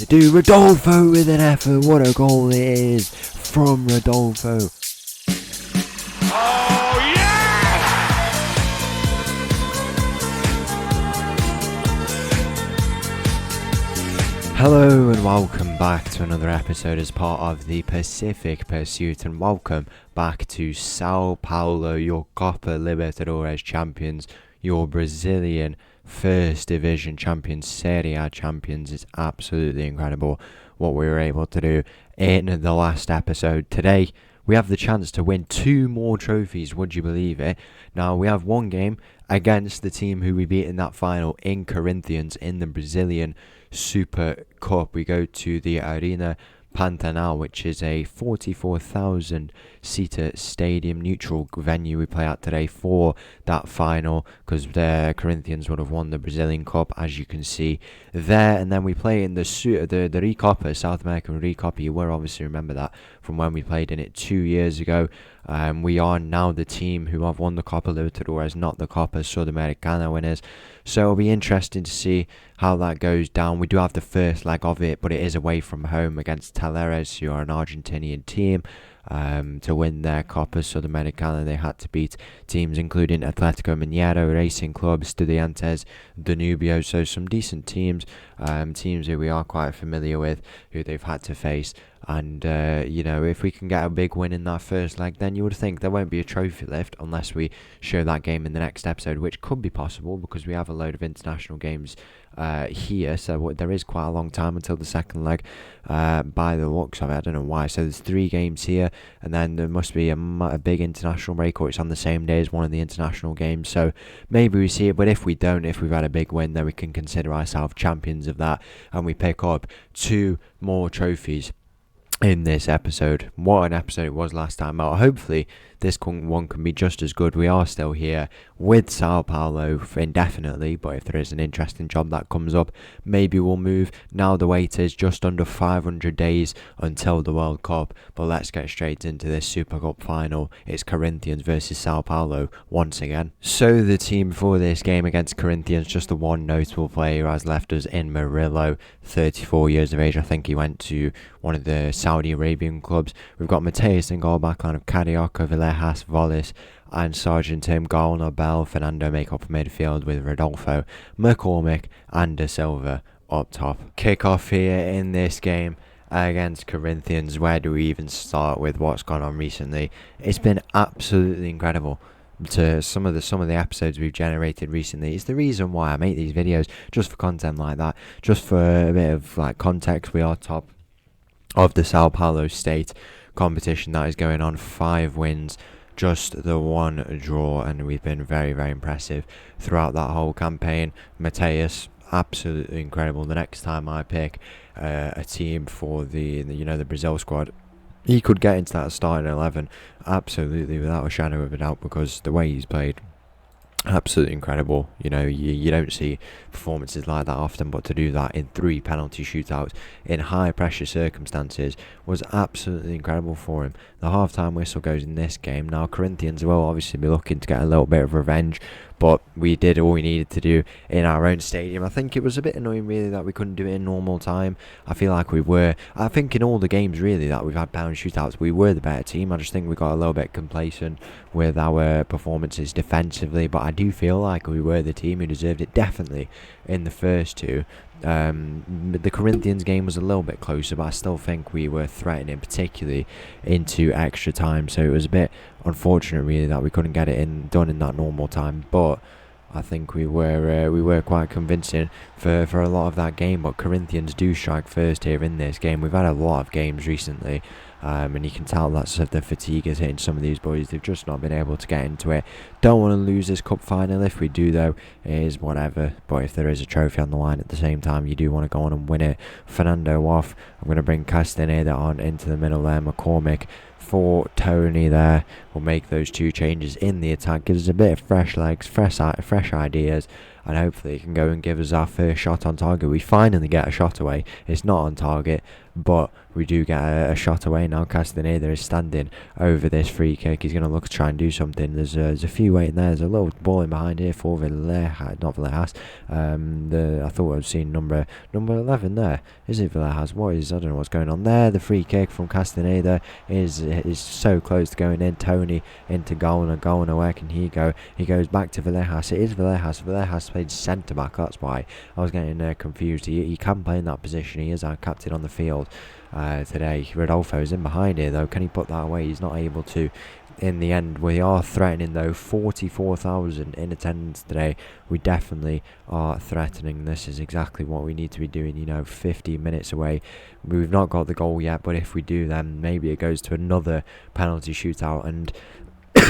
to do. Rodolfo with an effort. What a goal it is from Rodolfo. Oh, yes! Hello and welcome back to another episode as part of the Pacific Pursuit, and welcome back to São Paulo, your Copa Libertadores champions, your Brazilian First Division champions, Serie A champions. It's absolutely incredible what we were able to do in the last episode. Today, we have the chance to win 2 more trophies, would you believe it? Now, we have one game against the team who we beat in that final in Corinthians in the Brazilian Super Cup. We go to the Arena Pantanal, which is a 44,000 seater stadium neutral venue we play at today for that final, because the Corinthians would have won the Brazilian Cup, as you can see there. And then we play in the Recopa, South American Recopa. You will obviously remember that from when we played in it 2 years ago. We are now the team who have won the Copa Libertadores, not the Recopa Sudamericana winners. So it'll be interesting to see how that goes down. We do have the first leg of it, but it is away from home against Talleres, who are an Argentinian team. To win their Copa Sudamericana, they had to beat teams including Atletico Mineiro, Racing Club, Estudiantes, Danubio. So some decent teams, teams who we are quite familiar with, who they've had to face. And, if we can get a big win in that first leg, then you would think there won't be a trophy lift unless we show that game in the next episode, which could be possible because we have a load of international games here. So there is quite a long time until the second leg by the looks of it. I don't know why. So there's 3 games here, and then there must be a big international break, or it's on the same day as one of the international games. So maybe we see it, but if we don't, if we've had a big win, then we can consider ourselves champions of that, and we pick up 2 more trophies in this episode. What an episode it was last time out. Hopefully this one can be just as good. We are still here with São Paulo indefinitely, but if there is an interesting job that comes up, maybe we'll move. Now the wait is just under 500 days until the World Cup, but let's get straight into this Super Cup final. It's Corinthians versus São Paulo once again. So the team for this game against Corinthians, just the one notable player who has left us in Murillo, 34 years of age. I think he went to one of the Saudi Arabian clubs. We've got Mateus in goal, backline of Carioca, Villegas, Vollis and Sergeant Tim, Garner, Bell, Fernando make up midfield with Rodolfo, McCormick and De Silva up top. Kick-off here in this game against Corinthians. Where do we even start with what's gone on recently? It's been absolutely incredible. To some of the episodes we've generated recently. It's the reason why I make these videos, just for content like that, just for a bit of context. We are top of the São Paulo state competition that is going on. 5 wins, just the 1 draw, and we've been very, very impressive throughout that whole campaign. Mateus, absolutely incredible. The next time I pick a team for the Brazil squad, he could get into that starting 11 absolutely without a shadow of a doubt, because the way he's played, absolutely incredible. You don't see performances like that often, but to do that in 3 penalty shootouts in high pressure circumstances was absolutely incredible for him. The half-time whistle goes in this game. Now Corinthians will obviously be looking to get a little bit of revenge, but we did all we needed to do in our own stadium. I think it was a bit annoying really that we couldn't do it in normal time. I feel like I think in all the games really that we've had penalty shootouts, we were the better team. I just think we got a little bit complacent with our performances defensively, but I do feel like we were the team who deserved it, definitely in the first 2. The Corinthians game was a little bit closer, but I still think we were threatening, particularly into extra time. So it was a bit unfortunate really that we couldn't get it done in that normal time, but I think we were quite convincing for a lot of that game. But Corinthians do strike first here in this game. We've had a lot of games recently, and you can tell that's the fatigue is hitting some of these boys. They've just not been able to get into it. Don't want to lose this cup final. If we do though, it is whatever, but if there is a trophy on the line at the same time, you do want to go on and win it. Fernando off. I'm going to bring Castaneda on into the middle there. McCormick for Tony there. We'll make those 2 changes in the attack, gives us a bit of fresh legs, fresh ideas, and hopefully it can go and give us our first shot on target. We finally get a shot away. It's not on target, but we do get a shot away now. Castaneda is standing over this free kick. He's going to look to try and do something. There's a few waiting there. There's a little ball in behind here for not Villejas. I thought I'd seen number 11 there. Is it Villejas? I don't know what's going on there. The free kick from Castaneda is so close to going in. Tony into Golna, where can he go? He goes back to Villejas. It is Villejas. Villejas played centre back. That's why I was getting confused. He can play in that position. He is our captain on the field today. Rodolfo's in behind here though. Can he put that away? He's not able to. In the end, we are threatening though. 44,000 in attendance today. We definitely are threatening. This is exactly what we need to be doing. 15 minutes away. We've not got the goal yet, but if we do, then maybe it goes to another penalty shootout, and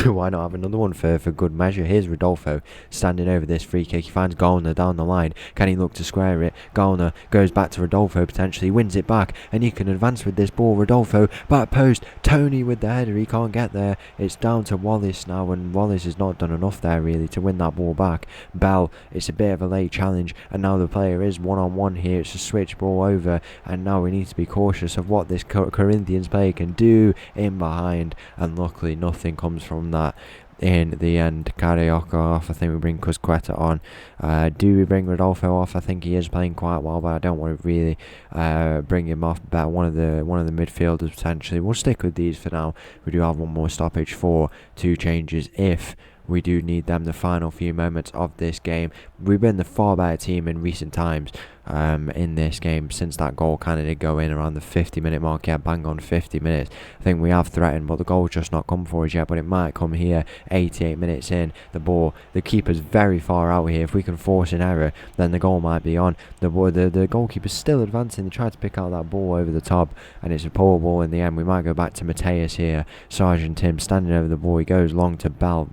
why not have another one for good measure? Here's Rodolfo standing over this free kick. He finds Golna down the line. Can he look to square it? Golna goes back to Rodolfo, potentially wins it back, and he can advance with this ball. Rodolfo, back post. Tony with the header. He can't get there. It's down to Wallace now, and Wallace has not done enough there really to win that ball back. Bell, it's a bit of a late challenge, and now the player is one-on-one here. It's a switch ball over, and now we need to be cautious of what this Corinthians player can do in behind, and luckily nothing comes from that. In the end, Carioca off. I think we bring Cusqueta on. Do we bring Rodolfo off? I think he is playing quite well, but I don't want to really bring him off. But one of the midfielders potentially. We'll stick with these for now. We do have one more stoppage for 2 changes if we do need them the final few moments of this game. We've been the far better team in recent times in this game since that goal kind of did go in around the 50-minute mark. Yeah, bang on 50 minutes. I think we have threatened, but the goal's just not come for us yet, but it might come here 88 minutes in. The keeper's very far out here. If we can force an error, then the goal might be on. The goalkeeper's still advancing. They tried to pick out that ball over the top, and it's a poor ball in the end. We might go back to Mateus here. Sergeant Tim standing over the ball. He goes long to Bell.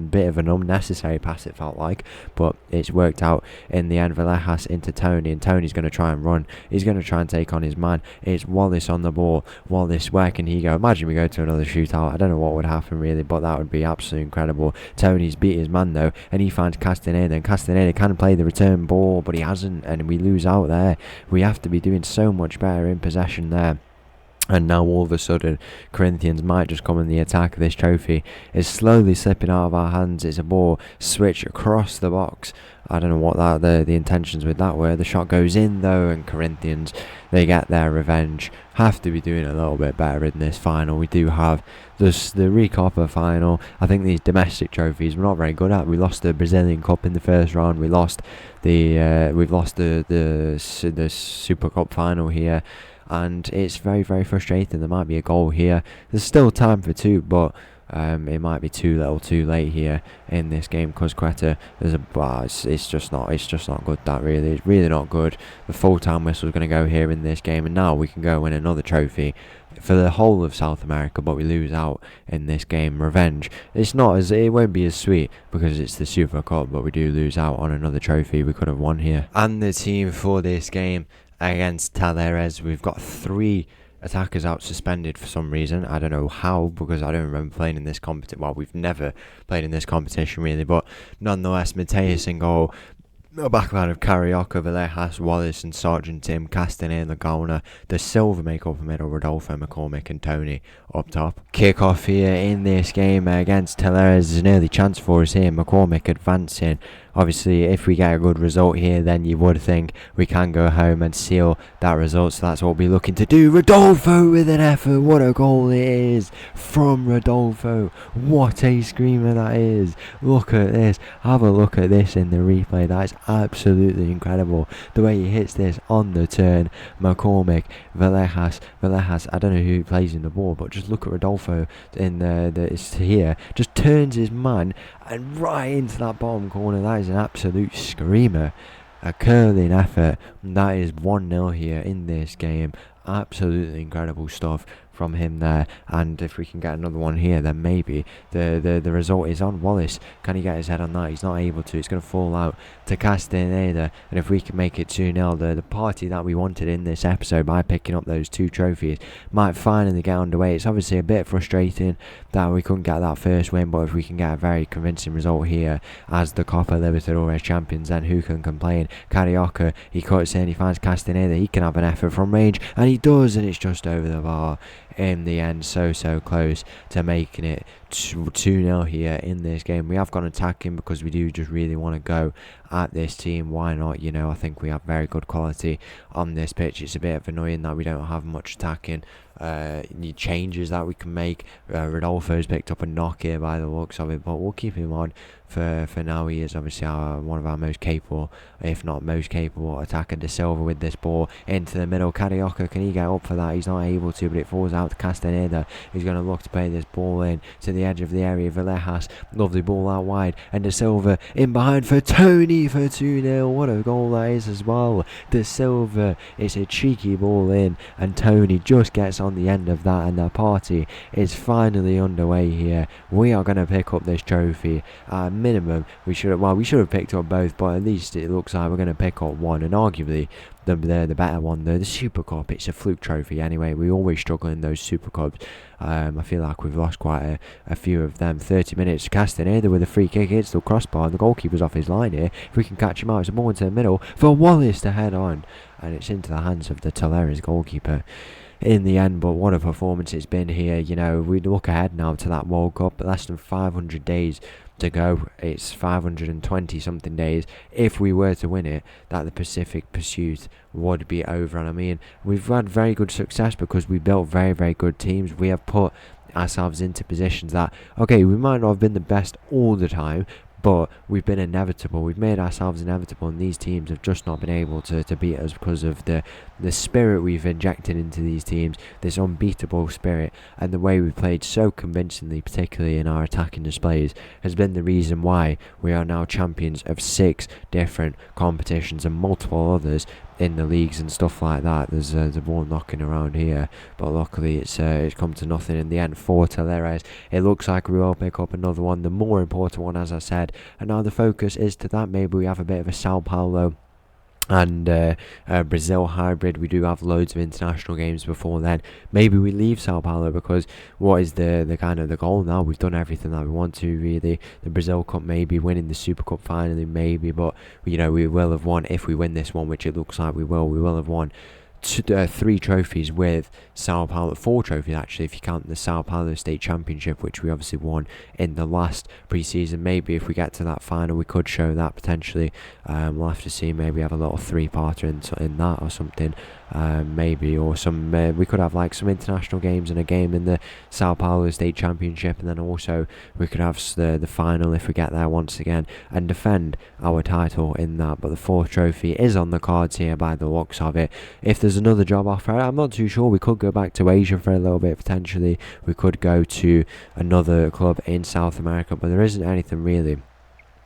Bit of an unnecessary pass, it felt like, but it's worked out in the end. Villejas into Tony, and Tony's going to try and run. He's going to try and take on his man. It's Wallace on the ball. Wallace, where can he go? Imagine we go to another shootout. I don't know what would happen really, but that would be absolutely incredible. Tony's beat his man though, and he finds Castaneda, and Castaneda can play the return ball, but he hasn't, and we lose out there. We have to be doing so much better in possession there. And now all of a sudden, Corinthians might just come in the attack. This trophy is slowly slipping out of our hands. It's a ball switch across the box. I don't know what the intentions with that were. The shot goes in though, and Corinthians, they get their revenge. Have to be doing a little bit better in this final. We do have the Recopa final. I think these domestic trophies we're not very good at. We lost the Brazilian Cup in the first round. We lost we've lost the Super Cup final here. And it's very, very frustrating. There might be a goal here. There's still time for 2, but it might be too little, too late here in this game. Cusqueta, it's just not good. That really, it's really not good. The full-time whistle is going to go here in this game, and now we can go win another trophy for the whole of South America, but we lose out in this game. Revenge. It won't be as sweet because it's the Super Cup, but we do lose out on another trophy we could have won here. And the team for this game against Talleres, we've got 3 attackers out suspended for some reason. I don't know how, because I don't remember playing in this competition. Well, we've never played in this competition really, but nonetheless, Mateus in goal. A backline of Carioca, Villejas, Wallace and Sergeant Tim, Castaneda, Golna, the Silva make up the middle, Rodolfo, McCormick and Tony up top. Kick-off here in this game against Talleres. There's an early chance for us here. McCormick advancing. Obviously, if we get a good result here, then you would think we can go home and seal that result. So that's what we'll be looking to do. Rodolfo with an effort. What a goal it is from Rodolfo. What a screamer that is. Look at this. Have a look at this in the replay. That is absolutely incredible. The way he hits this on the turn. McCormick, Villejas. I don't know who plays in the ball, but just look at Rodolfo in it's here. Just turns his man and right into that bottom corner. That is an absolute screamer. A curling effort. That is 1-0 here in this game. Absolutely incredible stuff from him there, and if we can get another one here, then maybe the result is on. Wallace, can he get his head on that? He's not able to. It's going to fall out to Castaneda, and if we can make it 2-0, the party that we wanted in this episode by picking up those 2 trophies might finally get underway. It's obviously a bit frustrating that we couldn't get that first win, but if we can get a very convincing result here as the Copa Libertadores champions, then who can complain? Carioca, he cuts in, he finds Castaneda, he can have an effort from range, and he does, and it's just over the bar in the end. So close to making it 2-0 here in this game. We have gone attacking because we do just really want to go at this team. Why not? I think we have very good quality on this pitch. It's a bit of annoying that we don't have much attacking changes that we can make. Rodolfo's picked up a knock here by the looks of it, but we'll keep him on for now. He is obviously one of our most capable, if not most capable, attacker. De Silva with this ball into the middle. Carioca, can he get up for that? He's not able to, but it falls out to Castaneda. He's going to look to play this ball in to the edge of the area. Villejas, lovely ball out wide, and De Silva in behind for Tony for 2-0. What a goal that is as well. De Silva, it's a cheeky ball in, and Tony just gets on the end of that, and the party is finally underway here. We are going to pick up this trophy. Minimum, we should have picked up both, but at least it looks like we're going to pick up one, and arguably the better one, the Super Cup. It's a fluke trophy anyway. We always struggle in those Super Cups. I feel like we've lost quite a few of them. 30 minutes, Castaneda with a free kick, hits the crossbar, and the goalkeeper's off his line here. If we can catch him out, it's a ball into the middle for Wallace to head on, and it's into the hands of the Toleras goalkeeper in the end. But what a performance it's been here. We look ahead now to that World Cup, less than 500 days to go. It's 520 something days. If we were to win it, that the Pacific Pursuit would be over. And I mean, we've had very good success because we built very good teams. We have put ourselves into positions that, okay, we might not have been the best all the time, but we've been inevitable. We've made ourselves inevitable, and these teams have just not been able to beat us because of the spirit we've injected into these teams, this unbeatable spirit, and the way we've played so convincingly, particularly in our attacking displays, has been the reason why we are now champions of 6 different competitions and multiple others in the leagues and stuff like that. There's the ball knocking around here, but luckily it's come to nothing in the end for Toleras. It looks like we will pick up another one, the more important one, as I said, and now the focus is to that. Maybe we have a bit of a Sao Paulo and Brazil hybrid. We do have loads of international games before then. Maybe we leave Sao Paulo, because what is the kind of the goal now? We've done everything that we want to, really. The Brazil Cup, maybe winning the Super Cup finally, maybe, but we will have won, if we win this one, which it looks like we will have won 3 trophies with Sao Paulo, 4 trophies actually, if you count the Sao Paulo State Championship, which we obviously won in the last pre-season. Maybe if we get to that final, we could show that potentially. We'll have to see. Maybe have a little 3-parter in that or something. Maybe, or some we could have like some international games and a game in the Sao Paulo State Championship, and then also we could have the final if we get there once again and defend our title in that. But the 4th trophy is on the cards here by the looks of it. If there's another job offer, I'm not too sure. We could go back to Asia for a little bit potentially. We could go to another club in South America, but there isn't anything really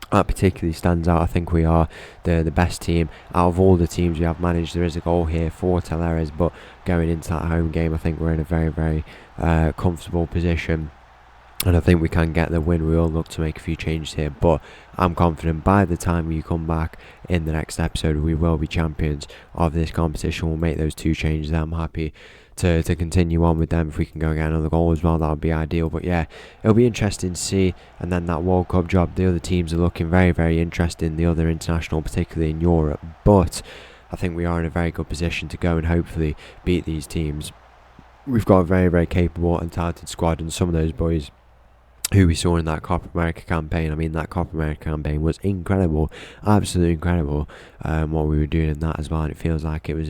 that particularly stands out. I think we are the best team out of all the teams we have managed. There is a goal here for Toleras, but going into that home game, I think we're in a very comfortable position, and I think we can get the win. We will look to make a few changes here, but I'm confident by the time you come back in the next episode, we will be champions of this competition. We'll make those 2 changes. I'm happy to continue on with them. If we can go and get another goal as well, that would be ideal. But yeah, it'll be interesting to see. And then that World Cup job, the other teams are looking very interesting, the other international, particularly in Europe. But I think we are in a very good position to go and hopefully beat these teams. We've got a very capable and talented squad, and some of those boys who we saw in that Copa America campaign. I mean, that Copa America campaign was incredible, absolutely incredible, what we were doing in that as well. And it feels like it's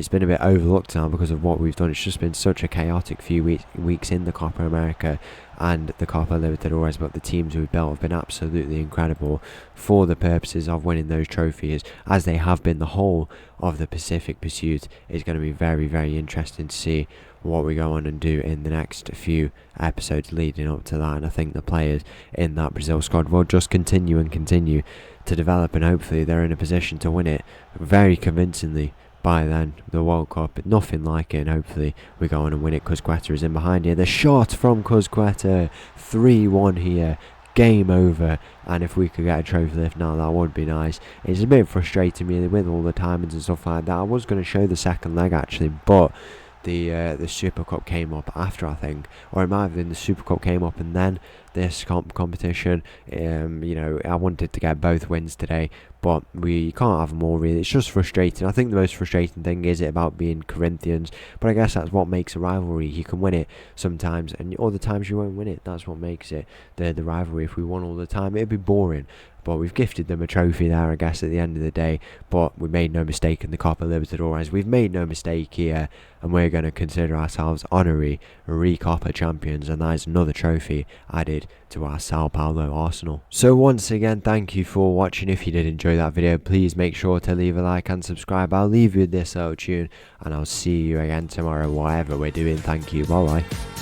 been a bit overlooked now because of what we've done. It's just been such a chaotic few weeks in the Copa America and the Copa Libertadores, but the teams we've built have been absolutely incredible for the purposes of winning those trophies, as they have been the whole of the Pacific Pursuit. It's going to be very interesting to see what we go on and do in the next few episodes leading up to that. And I think the players in that Brazil squad will just continue to develop, and hopefully they're in a position to win it very convincingly by then, the World Cup, nothing like it, and hopefully we go on and win it. Cusqueta is in behind here. The shot from Cusqueta, 3-1 here. Game over, and if we could get a trophy lift now, that would be nice. It's a bit frustrating me with all the timings and stuff like that. I was going to show the second leg actually, but the Super Cup came up after, I think, or it might have been the Super Cup came up and then this competition. You know, I wanted to get both wins today, but we can't have them all really. It's just frustrating. I think the most frustrating thing is it about being Corinthians, but I guess that's what makes a rivalry. You can win it sometimes, and other times you won't win it. That's what makes it the rivalry. If we won all the time, it'd be boring. But we've gifted them a trophy there, I guess, at the end of the day. But we made no mistake in the Copa Libertadores. We've made no mistake here, and we're going to consider ourselves honorary Recopa champions, and that is another trophy added to our São Paulo arsenal. So once again, thank you for watching. If you did enjoy that video, please make sure to leave a like and subscribe. I'll leave you with this little tune, and I'll see you again tomorrow, whatever we're doing. Thank you. Bye bye.